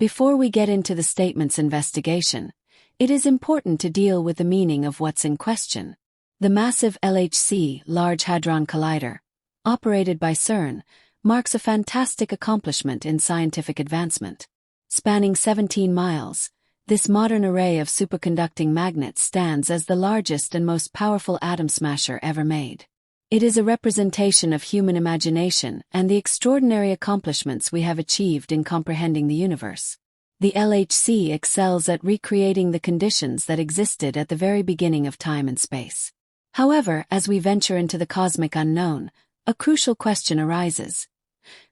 Before we get into the statement's investigation, it is important to deal with the meaning of what's in question. The massive LHC, Large Hadron Collider, operated by CERN, marks a fantastic accomplishment in scientific advancement. Spanning 17 miles, this modern array of superconducting magnets stands as the largest and most powerful atom smasher ever made. It is a representation of human imagination and the extraordinary accomplishments we have achieved in comprehending the universe. The LHC excels at recreating the conditions that existed at the very beginning of time and space. However, as we venture into the cosmic unknown, a crucial question arises.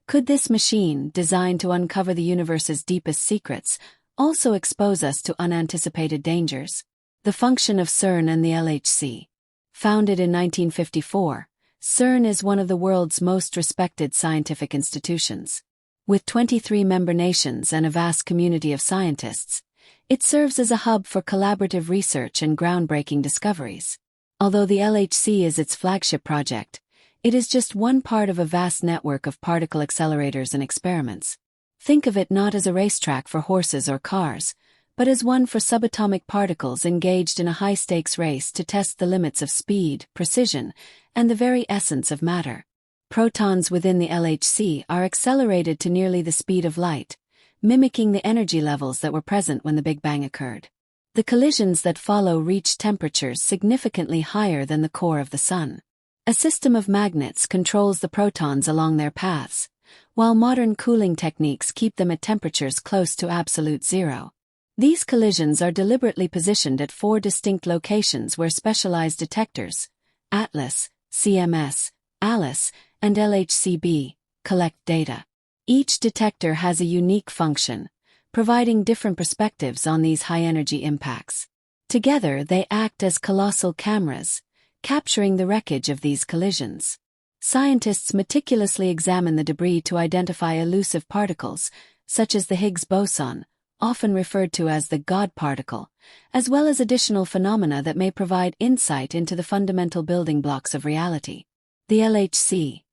Could this machine, designed to uncover the universe's deepest secrets, also expose us to unanticipated dangers? The function of CERN and the LHC. Founded in 1954, CERN is one of the world's most respected scientific institutions. With 23 member nations and a vast community of scientists, it serves as a hub for collaborative research and groundbreaking discoveries. Although the LHC is its flagship project, it is just one part of a vast network of particle accelerators and experiments. Think of it not as a racetrack for horses or cars, but as one for subatomic particles engaged in a high-stakes race to test the limits of speed, precision, and the very essence of matter. Protons within the LHC are accelerated to nearly the speed of light, mimicking the energy levels that were present when the Big Bang occurred. The collisions that follow reach temperatures significantly higher than the core of the Sun. A system of magnets controls the protons along their paths, while modern cooling techniques keep them at temperatures close to absolute zero. These collisions are deliberately positioned at 4 distinct locations where specialized detectors, ATLAS, CMS, ALICE, and LHCb, collect data. Each detector has a unique function, providing different perspectives on these high-energy impacts. Together they act as colossal cameras, capturing the wreckage of these collisions. Scientists meticulously examine the debris to identify elusive particles, such as the Higgs boson, often referred to as the God particle, as well as additional phenomena that may provide insight into the fundamental building blocks of reality. The LHC.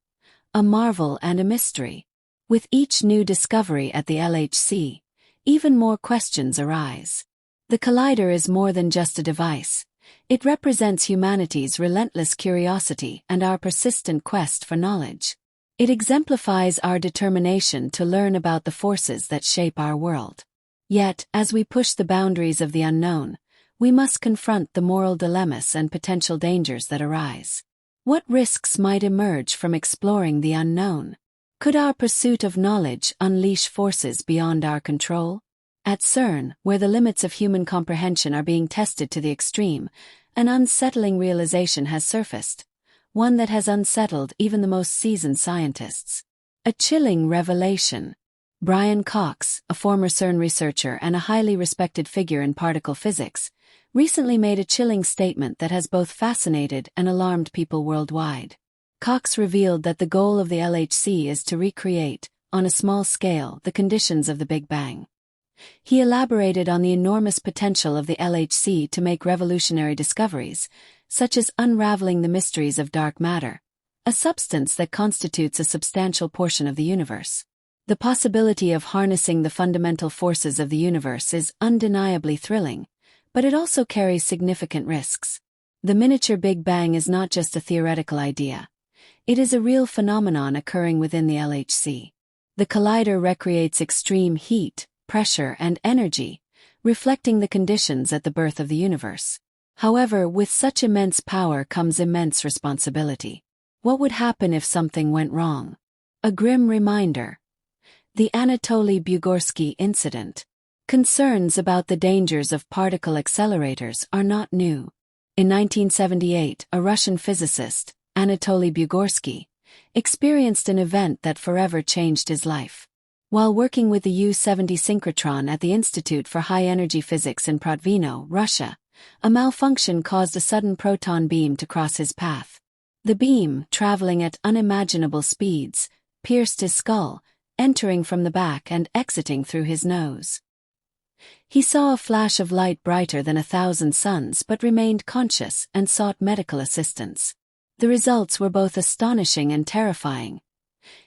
A marvel and a mystery. With each new discovery at the LHC, even more questions arise. The collider is more than just a device. It represents humanity's relentless curiosity and our persistent quest for knowledge. It exemplifies our determination to learn about the forces that shape our world. Yet, as we push the boundaries of the unknown, we must confront the moral dilemmas and potential dangers that arise. What risks might emerge from exploring the unknown? Could our pursuit of knowledge unleash forces beyond our control? At CERN, where the limits of human comprehension are being tested to the extreme, an unsettling realization has surfaced, one that has unsettled even the most seasoned scientists. A chilling revelation. Brian Cox, a former CERN researcher and a highly respected figure in particle physics, recently made a chilling statement that has both fascinated and alarmed people worldwide. Cox revealed that the goal of the LHC is to recreate, on a small scale, the conditions of the Big Bang. He elaborated on the enormous potential of the LHC to make revolutionary discoveries, such as unraveling the mysteries of dark matter, a substance that constitutes a substantial portion of the universe. The possibility of harnessing the fundamental forces of the universe is undeniably thrilling, but it also carries significant risks. The miniature Big Bang is not just a theoretical idea. It is a real phenomenon occurring within the LHC. The collider recreates extreme heat, pressure, and energy, reflecting the conditions at the birth of the universe. However, with such immense power comes immense responsibility. What would happen if something went wrong? A grim reminder. The Anatoly Bugorsky incident. Concerns about the dangers of particle accelerators are not new. In 1978, a Russian physicist, Anatoly Bugorsky, experienced an event that forever changed his life. While working with the U-70 synchrotron at the Institute for High-Energy Physics in Protvino, Russia, a malfunction caused a sudden proton beam to cross his path. The beam, traveling at unimaginable speeds, pierced his skull, entering from the back and exiting through his nose. He saw a flash of light brighter than 1,000 suns but remained conscious and sought medical assistance. The results were both astonishing and terrifying.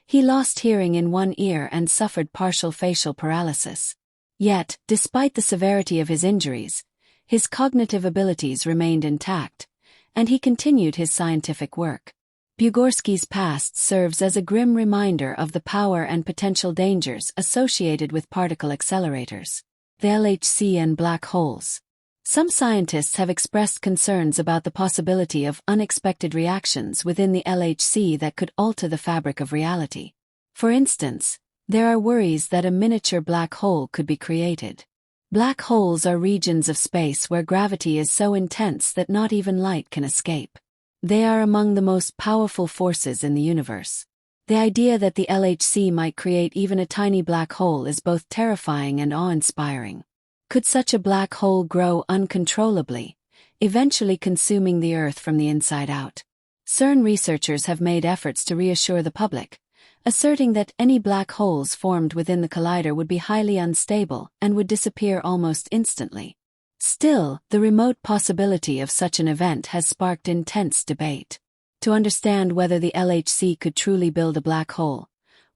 He lost hearing in one ear and suffered partial facial paralysis. Yet, despite the severity of his injuries, his cognitive abilities remained intact, and he continued his scientific work. Bugorsky's past serves as a grim reminder of the power and potential dangers associated with particle accelerators, the LHC and black holes. Some scientists have expressed concerns about the possibility of unexpected reactions within the LHC that could alter the fabric of reality. For instance, there are worries that a miniature black hole could be created. Black holes are regions of space where gravity is so intense that not even light can escape. They are among the most powerful forces in the universe. The idea that the LHC might create even a tiny black hole is both terrifying and awe-inspiring. Could such a black hole grow uncontrollably, eventually consuming the Earth from the inside out? CERN researchers have made efforts to reassure the public, asserting that any black holes formed within the collider would be highly unstable and would disappear almost instantly. Still, the remote possibility of such an event has sparked intense debate. To understand whether the LHC could truly build a black hole,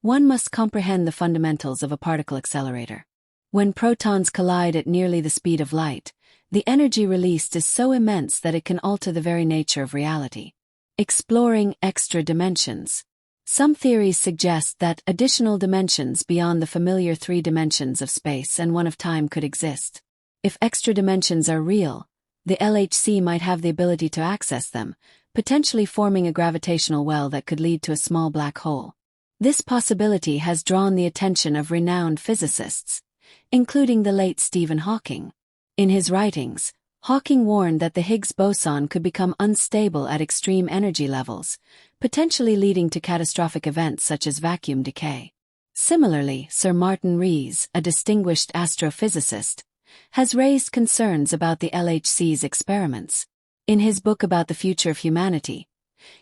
one must comprehend the fundamentals of a particle accelerator. When protons collide at nearly the speed of light, the energy released is so immense that it can alter the very nature of reality. Exploring extra dimensions. Some theories suggest that additional dimensions beyond the familiar 3 dimensions of space and 1 of time could exist. If extra dimensions are real, the LHC might have the ability to access them, potentially forming a gravitational well that could lead to a small black hole. This possibility has drawn the attention of renowned physicists, including the late Stephen Hawking. In his writings, Hawking warned that the Higgs boson could become unstable at extreme energy levels, potentially leading to catastrophic events such as vacuum decay. Similarly, Sir Martin Rees, a distinguished astrophysicist, has raised concerns about the LHC's experiments. In his book about the future of humanity,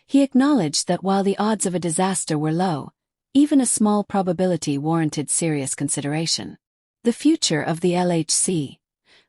he acknowledged that while the odds of a disaster were low, even a small probability warranted serious consideration. The future of the LHC.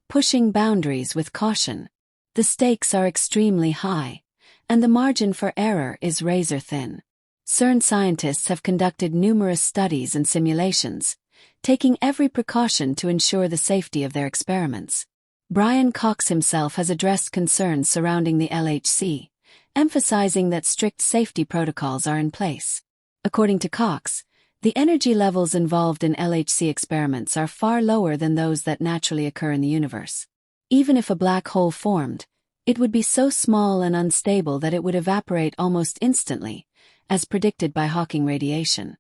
Pushing boundaries with caution. The stakes are extremely high, and the margin for error is razor thin. CERN scientists have conducted numerous studies and simulations, taking every precaution to ensure the safety of their experiments. Brian Cox himself has addressed concerns surrounding the LHC, emphasizing that strict safety protocols are in place. According to Cox, the energy levels involved in LHC experiments are far lower than those that naturally occur in the universe. Even if a black hole formed, it would be so small and unstable that it would evaporate almost instantly, as predicted by Hawking radiation.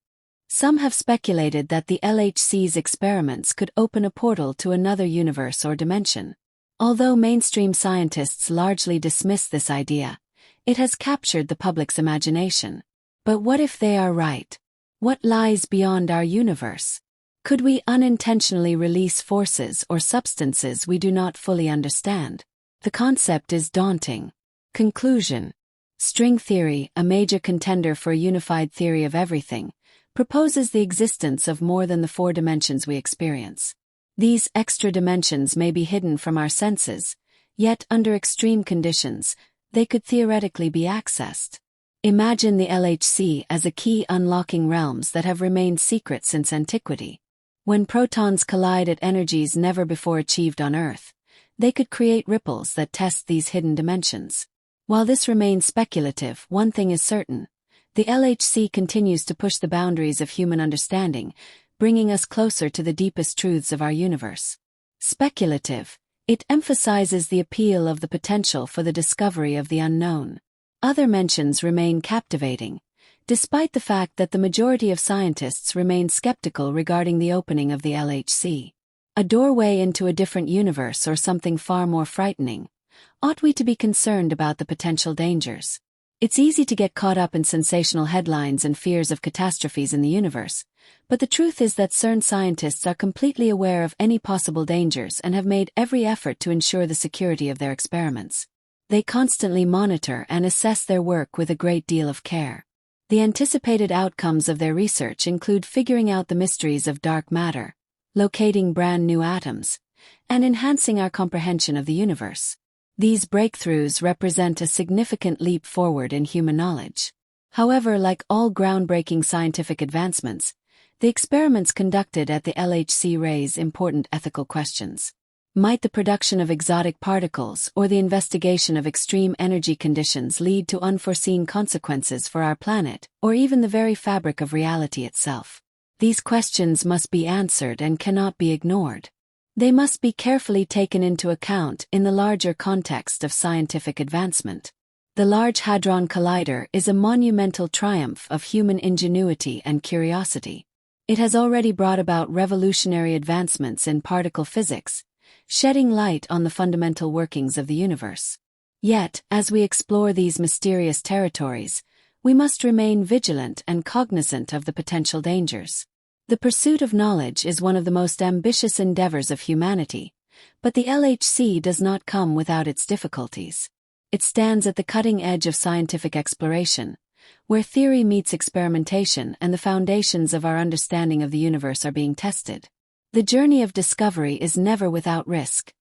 Some have speculated that the LHC's experiments could open a portal to another universe or dimension. Although mainstream scientists largely dismiss this idea, it has captured the public's imagination. But what if they are right? What lies beyond our universe? Could we unintentionally release forces or substances we do not fully understand? The concept is daunting. Conclusion. String theory, a major contender for a unified theory of everything, proposes the existence of more than the 4 dimensions we experience. These extra dimensions may be hidden from our senses, yet under extreme conditions, they could theoretically be accessed. Imagine the LHC as a key unlocking realms that have remained secret since antiquity. When protons collide at energies never before achieved on Earth, they could create ripples that test these hidden dimensions. While this remains speculative, one thing is certain. The LHC continues to push the boundaries of human understanding, bringing us closer to the deepest truths of our universe. Speculative, it emphasizes the appeal of the potential for the discovery of the unknown. Other mentions remain captivating, despite the fact that the majority of scientists remain skeptical regarding the opening of the LHC. A doorway into a different universe or something far more frightening. Ought we to be concerned about the potential dangers? It's easy to get caught up in sensational headlines and fears of catastrophes in the universe, but the truth is that CERN scientists are completely aware of any possible dangers and have made every effort to ensure the security of their experiments. They constantly monitor and assess their work with a great deal of care. The anticipated outcomes of their research include figuring out the mysteries of dark matter, locating brand new atoms, and enhancing our comprehension of the universe. These breakthroughs represent a significant leap forward in human knowledge. However, like all groundbreaking scientific advancements, The experiments conducted at the LHC raise important ethical questions. Might the production of exotic particles or the investigation of extreme energy conditions lead to unforeseen consequences for our planet, or even the very fabric of reality itself? These questions must be answered and cannot be ignored. They must be carefully taken into account in the larger context of scientific advancement. The Large Hadron Collider is a monumental triumph of human ingenuity and curiosity. It has already brought about revolutionary advancements in particle physics, shedding light on the fundamental workings of the universe. Yet, as we explore these mysterious territories, we must remain vigilant and cognizant of the potential dangers. The pursuit of knowledge is one of the most ambitious endeavors of humanity, but the LHC does not come without its difficulties. It stands at the cutting edge of scientific exploration, where theory meets experimentation and the foundations of our understanding of the universe are being tested. The journey of discovery is never without risk,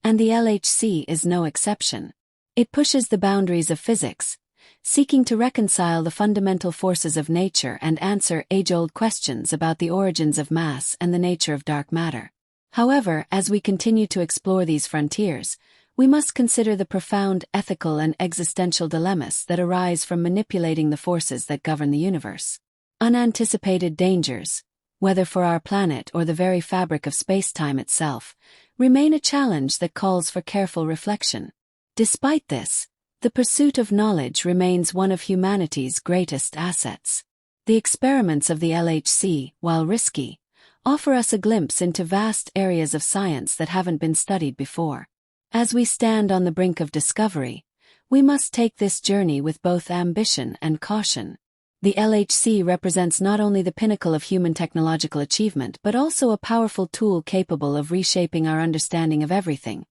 and the LHC is no exception. It pushes the boundaries of physics, seeking to reconcile the fundamental forces of nature and answer age-old questions about the origins of mass and the nature of dark matter. However, as we continue to explore these frontiers, we must consider the profound ethical and existential dilemmas that arise from manipulating the forces that govern the universe. Unanticipated dangers, whether for our planet or the very fabric of space-time itself, remain a challenge that calls for careful reflection. Despite this, the pursuit of knowledge remains one of humanity's greatest assets. The experiments of the LHC, while risky, offer us a glimpse into vast areas of science that haven't been studied before. As we stand on the brink of discovery, we must take this journey with both ambition and caution. The LHC represents not only the pinnacle of human technological achievement but also a powerful tool capable of reshaping our understanding of everything,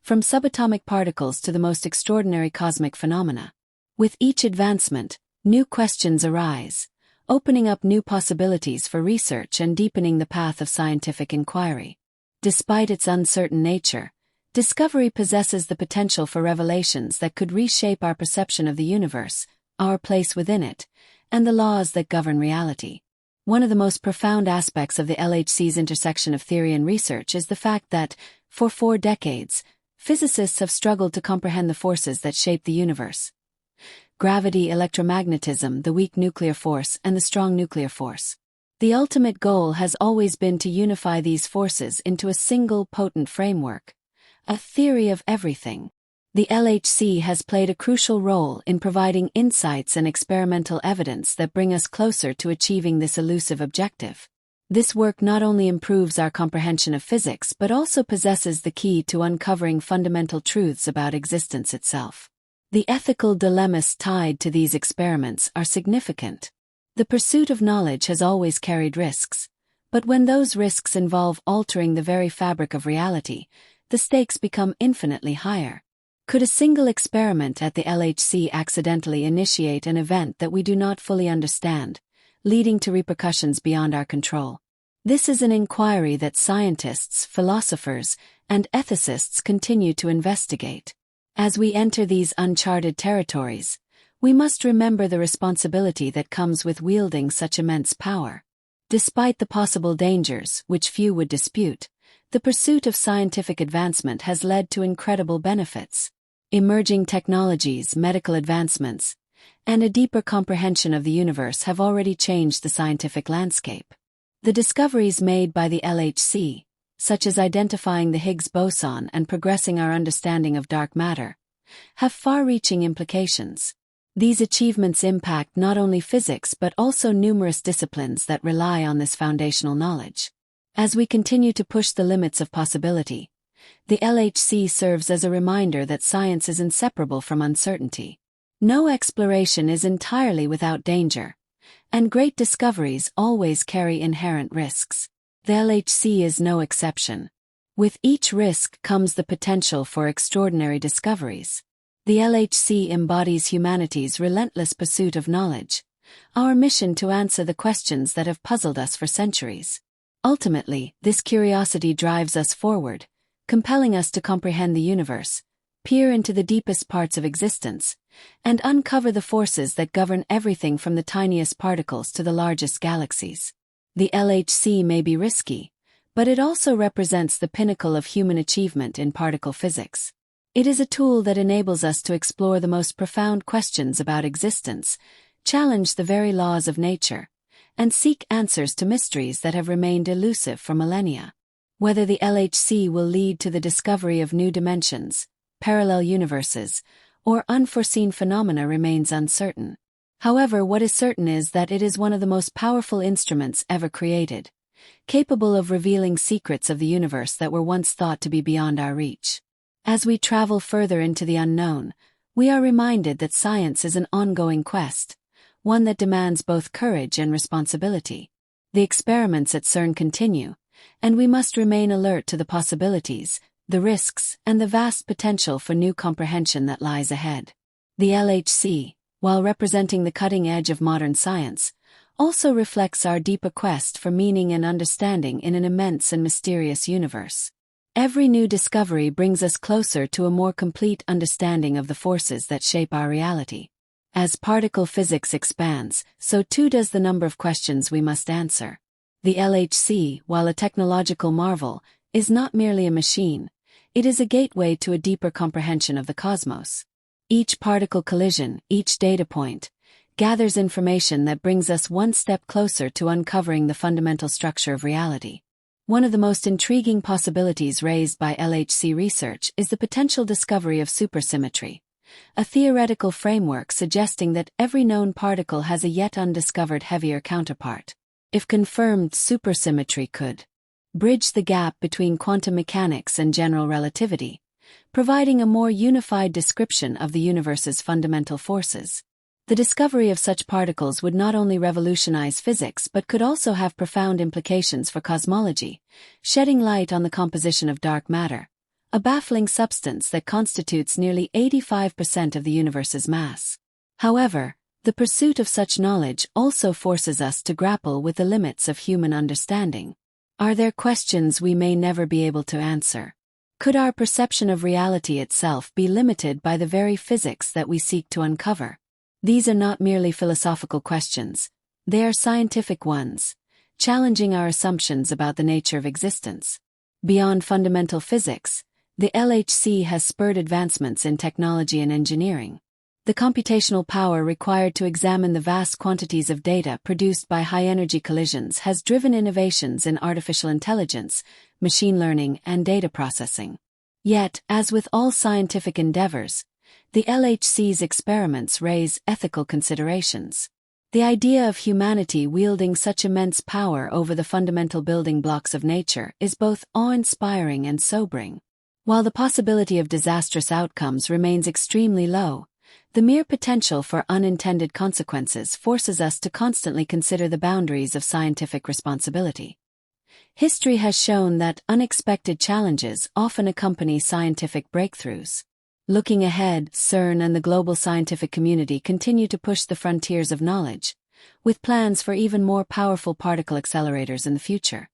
from subatomic particles to the most extraordinary cosmic phenomena. With each advancement, new questions arise, opening up new possibilities for research and deepening the path of scientific inquiry. Despite its uncertain nature, discovery possesses the potential for revelations that could reshape our perception of the universe, our place within it, and the laws that govern reality. One of the most profound aspects of the LHC's intersection of theory and research is the fact that, for 4 decades, physicists have struggled to comprehend the forces that shape the universe. Gravity, electromagnetism, the weak nuclear force, and the strong nuclear force. The ultimate goal has always been to unify these forces into a single potent framework, a theory of everything. The LHC has played a crucial role in providing insights and experimental evidence that bring us closer to achieving this elusive objective. This work not only improves our comprehension of physics but also possesses the key to uncovering fundamental truths about existence itself. The ethical dilemmas tied to these experiments are significant. The pursuit of knowledge has always carried risks, but when those risks involve altering the very fabric of reality, the stakes become infinitely higher. Could a single experiment at the LHC accidentally initiate an event that we do not fully understand, leading to repercussions beyond our control? This is an inquiry that scientists, philosophers, and ethicists continue to investigate. As we enter these uncharted territories, we must remember the responsibility that comes with wielding such immense power. Despite the possible dangers, which few would dispute, the pursuit of scientific advancement has led to incredible benefits. Emerging technologies, medical advancements, and a deeper comprehension of the universe have already changed the scientific landscape. The discoveries made by the LHC, such as identifying the Higgs boson and progressing our understanding of dark matter, have far-reaching implications. These achievements impact not only physics but also numerous disciplines that rely on this foundational knowledge. As we continue to push the limits of possibility, the LHC serves as a reminder that science is inseparable from uncertainty. No exploration is entirely without danger, and great discoveries always carry inherent risks. The LHC is no exception. With each risk comes the potential for extraordinary discoveries. The LHC embodies humanity's relentless pursuit of knowledge, our mission to answer the questions that have puzzled us for centuries. Ultimately, this curiosity drives us forward, compelling us to comprehend the universe, peer into the deepest parts of existence, and uncover the forces that govern everything from the tiniest particles to the largest galaxies. The LHC may be risky, but it also represents the pinnacle of human achievement in particle physics. It is a tool that enables us to explore the most profound questions about existence, challenge the very laws of nature, and seek answers to mysteries that have remained elusive for millennia. Whether the LHC will lead to the discovery of new dimensions, parallel universes, or unforeseen phenomena remains uncertain. However, what is certain is that it is one of the most powerful instruments ever created, capable of revealing secrets of the universe that were once thought to be beyond our reach. As we travel further into the unknown, we are reminded that science is an ongoing quest, one that demands both courage and responsibility. The experiments at CERN continue, and we must remain alert to the possibilities, the risks, and the vast potential for new comprehension that lies ahead. The LHC, while representing the cutting edge of modern science, also reflects our deeper quest for meaning and understanding in an immense and mysterious universe. Every new discovery brings us closer to a more complete understanding of the forces that shape our reality. As particle physics expands, so too does the number of questions we must answer. The LHC, while a technological marvel, is not merely a machine. It is a gateway to a deeper comprehension of the cosmos. Each particle collision, each data point, gathers information that brings us one step closer to uncovering the fundamental structure of reality. One of the most intriguing possibilities raised by LHC research is the potential discovery of supersymmetry, a theoretical framework suggesting that every known particle has a yet undiscovered heavier counterpart. If confirmed, supersymmetry could bridge the gap between quantum mechanics and general relativity, providing a more unified description of the universe's fundamental forces. The discovery of such particles would not only revolutionize physics but could also have profound implications for cosmology, shedding light on the composition of dark matter, a baffling substance that constitutes nearly 85% of the universe's mass. However, the pursuit of such knowledge also forces us to grapple with the limits of human understanding. Are there questions we may never be able to answer? Could our perception of reality itself be limited by the very physics that we seek to uncover? These are not merely philosophical questions, they are scientific ones, challenging our assumptions about the nature of existence. Beyond fundamental physics, the LHC has spurred advancements in technology and engineering. The computational power required to examine the vast quantities of data produced by high-energy collisions has driven innovations in artificial intelligence, machine learning, and data processing. Yet, as with all scientific endeavors, the LHC's experiments raise ethical considerations. The idea of humanity wielding such immense power over the fundamental building blocks of nature is both awe-inspiring and sobering. While the possibility of disastrous outcomes remains extremely low, the mere potential for unintended consequences forces us to constantly consider the boundaries of scientific responsibility. History has shown that unexpected challenges often accompany scientific breakthroughs. Looking ahead, CERN and the global scientific community continue to push the frontiers of knowledge, with plans for even more powerful particle accelerators in the future.